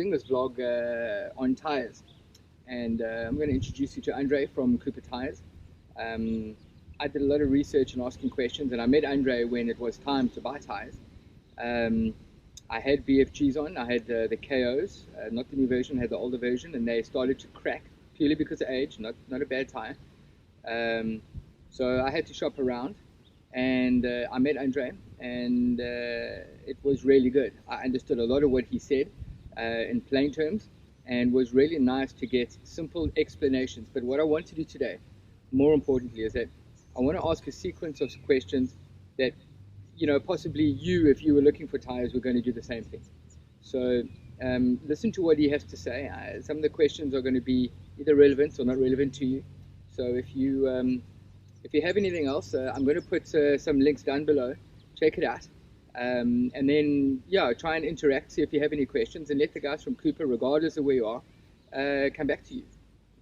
doing this vlog on tires, and I'm going to introduce you to Andre from Cooper Tires. I did a lot of research and asking questions, and I met Andre when it was time to buy tires. I had BFGs on. I had the KOs, not the new version, I had the older version, and they started to crack purely because of age, not a bad tire. So I had to shop around, and I met Andre, and it was really good. I understood a lot of what he said in plain terms, and was really nice to get simple explanations. But what I want to do today, more importantly, is that I want to ask a sequence of questions that, you know, possibly you, if you were looking for tires, were going to do the same thing. So listen to what he has to say. Some of the questions are going to be either relevant or not relevant to you. So if you have anything else, I'm going to put some links down below. Check it out. And then, yeah, try and interact, see if you have any questions, and let the guys from Cooper, regardless of where you are, come back to you.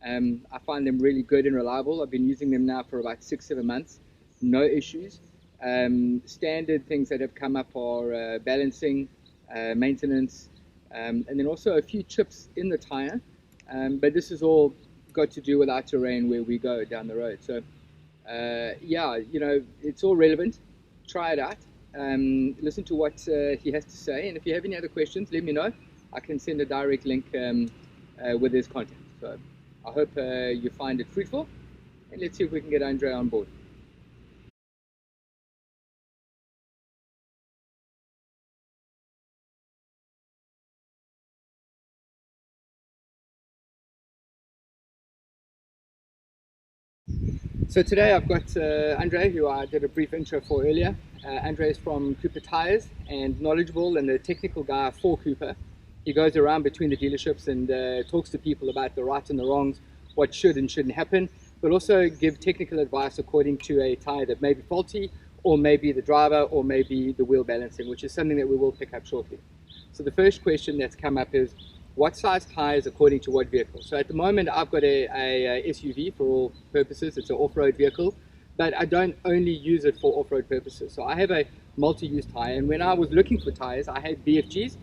I find them really good and reliable. I've been using them now for about 6-7 months. No issues. Standard things that have come up are balancing, maintenance, and then also a few chips in the tire. But this is all got to do with our terrain where we go down the road. So yeah, you know, it's all relevant. Try it out. Listen to what he has to say, and if you have any other questions, let me know. I can send a direct link with his contact. So I hope you find it fruitful, and let's see if we can get Andre on board. So today I've got Andre, who I did a brief intro for earlier. Andre is from Cooper Tires and knowledgeable and the technical guy for Cooper. He goes around between the dealerships and talks to people about the rights and the wrongs, what should and shouldn't happen, but also give technical advice according to a tire that may be faulty, or maybe the driver, or maybe the wheel balancing, which is something that we will pick up shortly. So the first question that's come up is, what size tires according to what vehicle? So at the moment I've got a SUV for all purposes. It's an off-road vehicle, but I don't only use it for off-road purposes. So I have a multi-use tire, and when I was looking for tires, I had BFGs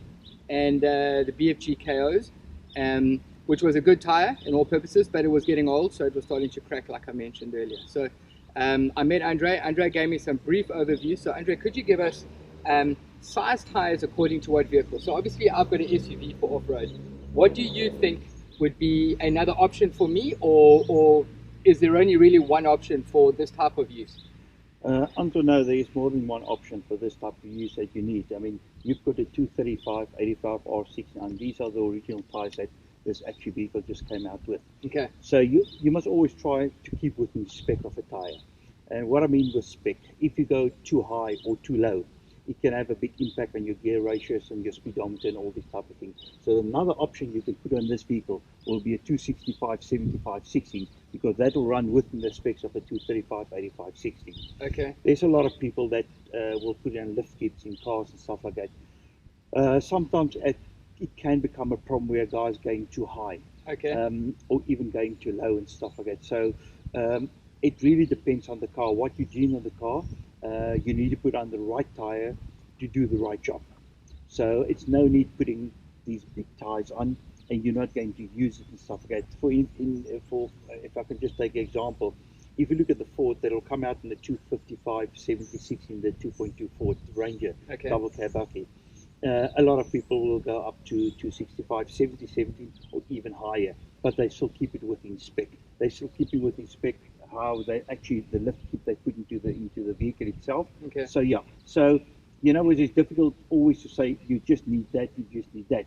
and the BFG KOs, which was a good tire in all purposes, but it was getting old, so it was starting to crack, like I mentioned earlier. So I met Andre. Andre gave me some brief overview. So Andre, could you give us size tires according to what vehicle? So obviously I've got an SUV for off-road. What do you think would be another option for me, or is there only really one option for this type of use? Until now, there is more than one option for this type of use that you need. I mean, you've got a 235, 85 R6, and these are the original tires that this actual vehicle just came out with. Okay. So you must always try to keep within the spec of a tire. And what I mean with spec, if you go too high or too low, it can have a big impact on your gear ratios and your speedometer and all these type of things. So another option you can put on this vehicle will be a 265, 75, 60, because that will run within the specs of a 235, 85, 60. Okay. There's a lot of people that will put in lift kits in cars and stuff like that. Sometimes it can become a problem where a guy's going too high, Okay. or even going too low and stuff like that. So it really depends on the car, what you're doing on the car. You need to put on the right tire to do the right job. So it's no need putting these big tires on and you're not going to use it and stuff like that. If I can just take an example, if you look at the Ford that'll come out in the 255, 76 in the 2.2 Ford Ranger, Okay. double cab bucket. A lot of people will go up to 265, 70, 70, or even higher, but they still keep it within spec. They still keep it within spec. How they actually, the lift kit they put into the vehicle itself. Okay. So yeah, so you know, it is difficult always to say you just need that, you just need that.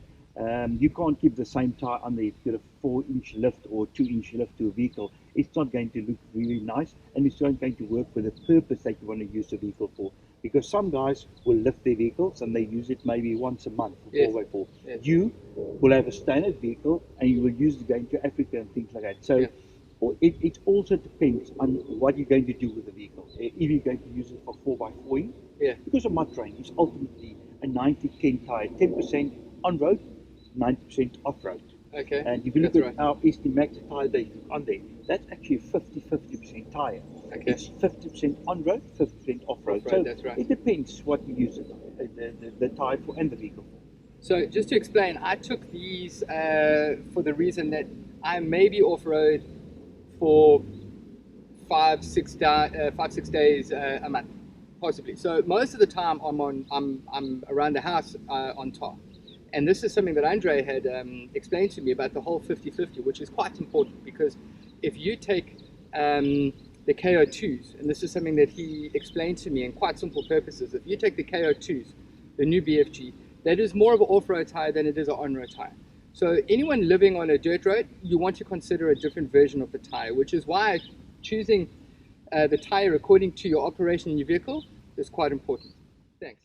You can't keep the same tire on there. If you get a 4-inch lift or 2-inch lift to a vehicle, it's not going to look really nice, and it's not going to work for the purpose that you want to use the vehicle for. Because some guys will lift their vehicles and they use it maybe once a month for Yes. 4x4. Yes. You will have a standard vehicle and you will use it going to Africa and things like that. So. Yeah. It also depends on what you're going to do with the vehicle. If you're going to use it for 4x4, Yeah. because a mud train is ultimately a 90-10 tire, 10% on road, 90% off road. Okay. And if you look That's at right. our SD Max tire that is on there, that's actually a 50% tire. Okay. It's 50% on road, 50% off road. Off-road, So that's right. it depends what you use the tire for and the vehicle for. So just to explain, I took these for the reason that I may be off road for 5 6 days a month, possibly. So most of the time I'm around the house on tar, and this is something that Andre had explained to me about the whole 50-50, which is quite important because if you take the KO2s, and this is something that he explained to me in quite simple purposes, if you take the KO2s, the new BFG, that is more of an off-road tire than it is an on-road tire. So anyone living on a dirt road, you want to consider a different version of the tire, which is why choosing the tire according to your operation in your vehicle is quite important. Thanks.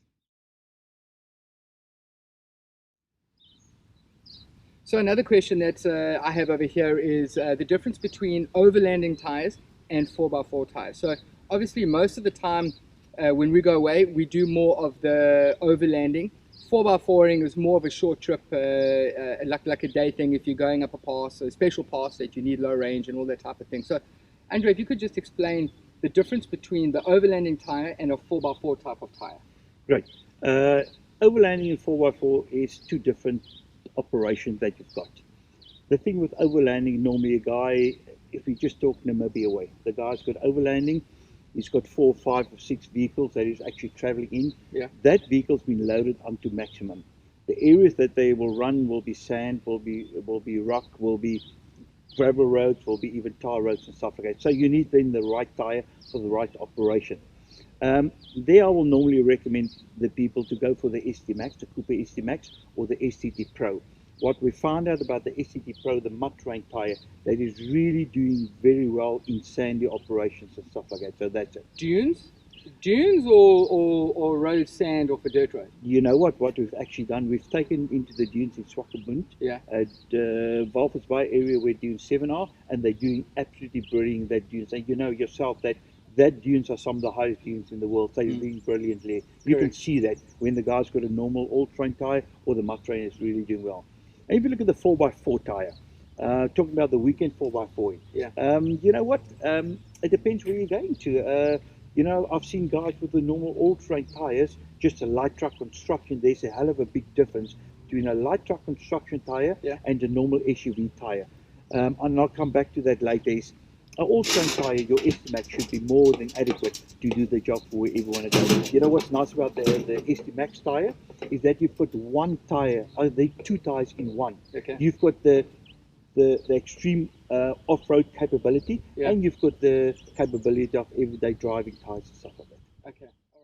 So another question that I have over here is the difference between overlanding tires and 4x4 tires. So obviously most of the time when we go away, we do more of the overlanding. 4x4ing is more of a short trip, like a day thing if you're going up a pass, a special pass that you need low range and all that type of thing. So Andre, if you could just explain the difference between the overlanding tire and a 4x4 type of tire. Great. Overlanding and 4x4 is two different operations that you've got. The thing with overlanding, normally a guy, if we just talk Namibia way, the guy's got overlanding, he's got 4, 5, or 6 vehicles that he's actually traveling in. Yeah. That vehicle's been loaded onto maximum. The areas that they will run will be sand, will be rock, will be gravel roads, will be even tar roads and stuff like that. So you need then the right tire for the right operation. There I will normally recommend the people to go for the ST Max, the Cooper ST Max, or the STT Pro. What we found out about the STT Pro, the mud terrain tire, that is really doing very well in sandy operations and stuff like that. So that's it. Dunes or road sand off a dirt road? You know what we've actually done? We've taken into the dunes in Swakopmund, Yeah. At Walvis Bay area where Dune 7 are, and they're doing absolutely brilliant that dunes. And you know yourself that dunes are some of the highest dunes in the world. They're doing brilliantly. You can see that when the guy's got a normal all-terrain tire or the mud terrain is really doing well. And if you look at the 4x4 tire, talking about the weekend 4x4, Yeah. you know what? It depends where you're going to. You know, I've seen guys with the normal all-terrain tires, just a light truck construction. There's a hell of a big difference between a light truck construction tire and a normal SUV tire. And I'll come back to that later. An all-terrain tire, your Estimax should be more than adequate to do the job for wherever you want to go. You know what's nice about the Estimax tire is that you put one tire, they two tires in one. Okay. You've got the extreme off-road capability, and you've got the capability of everyday driving tires and stuff like that. Okay. All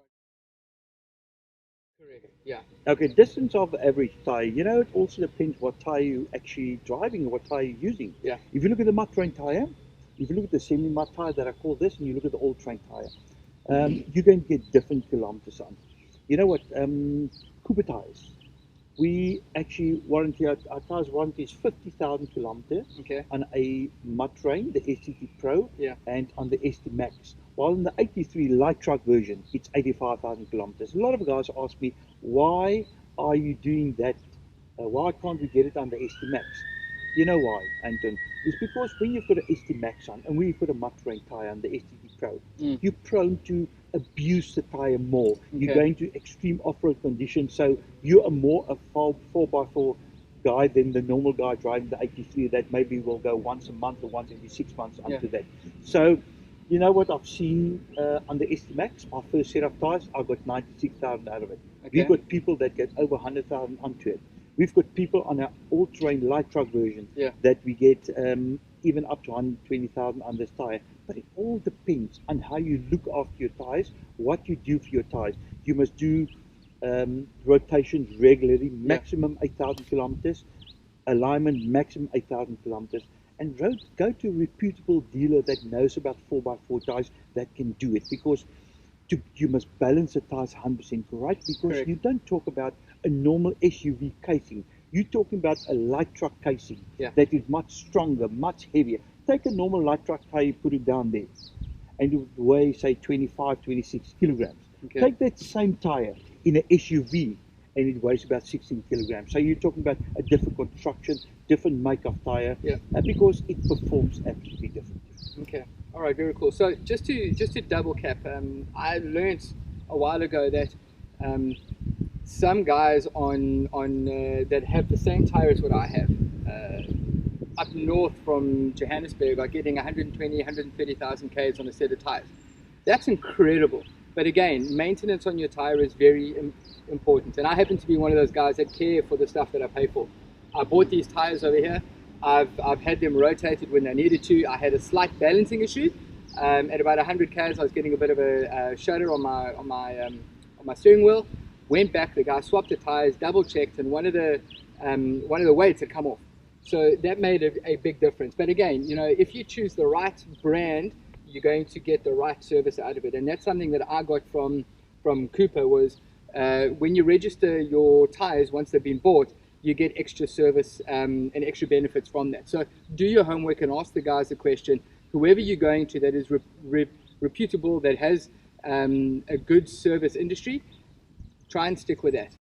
right. Correct. Yeah. Okay, distance of average tire. You know, it also depends what tire you're actually driving or what tire you're using. Yeah. If you look at the mud terrain tire, if you look at the semi-mud tire that I call this, and you look at the all-terrain tire, you're going to get different kilometers on. You know what? Cooper tires. We actually warranty our tires warranty is 50,000 kilometers on a mud terrain, the STT Pro, and on the ST Max. While in the 83 light truck version, it's 85,000 kilometers. A lot of guys ask me, why are you doing that? Why can't we get it on the ST Max? You know why, Anton? It's because when you've got an ST Max on and when you've got a mud terrain tire on the STT Pro, you're prone to abuse the tire more. You're going to extreme off-road conditions, so you are more a 4x4 guy than the normal guy driving the 83 that maybe will go once a month or once every 6 months onto that. So, you know what I've seen on the ST Max, my first set of tires, I got 96,000 out of it. We've got people that get over 100,000 onto it. We've got people on our all-terrain light truck version that we get even up to 120,000 on this tire. But it all depends on how you look after your tires, what you do for your tires. You must do rotations regularly, maximum 8,000 kilometers, alignment maximum 8,000 kilometers, and go to a reputable dealer that knows about 4x4 tires that can do it, because you must balance the tires 100% correct, because you don't talk about a normal SUV casing. You're talking about a light truck casing that is much stronger, much heavier. Take a normal light truck tire, put it down there, and it would weigh, say, 25, 26 kilograms. Take that same tire in an SUV, and it weighs about 16 kilograms. So you're talking about a different construction, different make of tire, because it performs absolutely differently. Okay. All right. Very cool. So just to double cap, I learned a while ago that some guys on that have the same tire as what I have. Up north from Johannesburg are getting 120, 130,000 k's on a set of tires. That's incredible. But again, maintenance on your tire is very important. And I happen to be one of those guys that care for the stuff that I pay for. I bought these tires over here. I've had them rotated when I needed to. I had a slight balancing issue. At about 100 k's, I was getting a bit of a shudder on my steering wheel. Went back. The guy swapped the tires, double checked, and one of the weights had come off. So that made a big difference. But again, you know, if you choose the right brand, you're going to get the right service out of it. And that's something that I got from Cooper was when you register your tires once they've been bought, you get extra service and extra benefits from that. So do your homework and ask the guys the question. Whoever you're going to that is reputable, that has a good service industry, try and stick with that.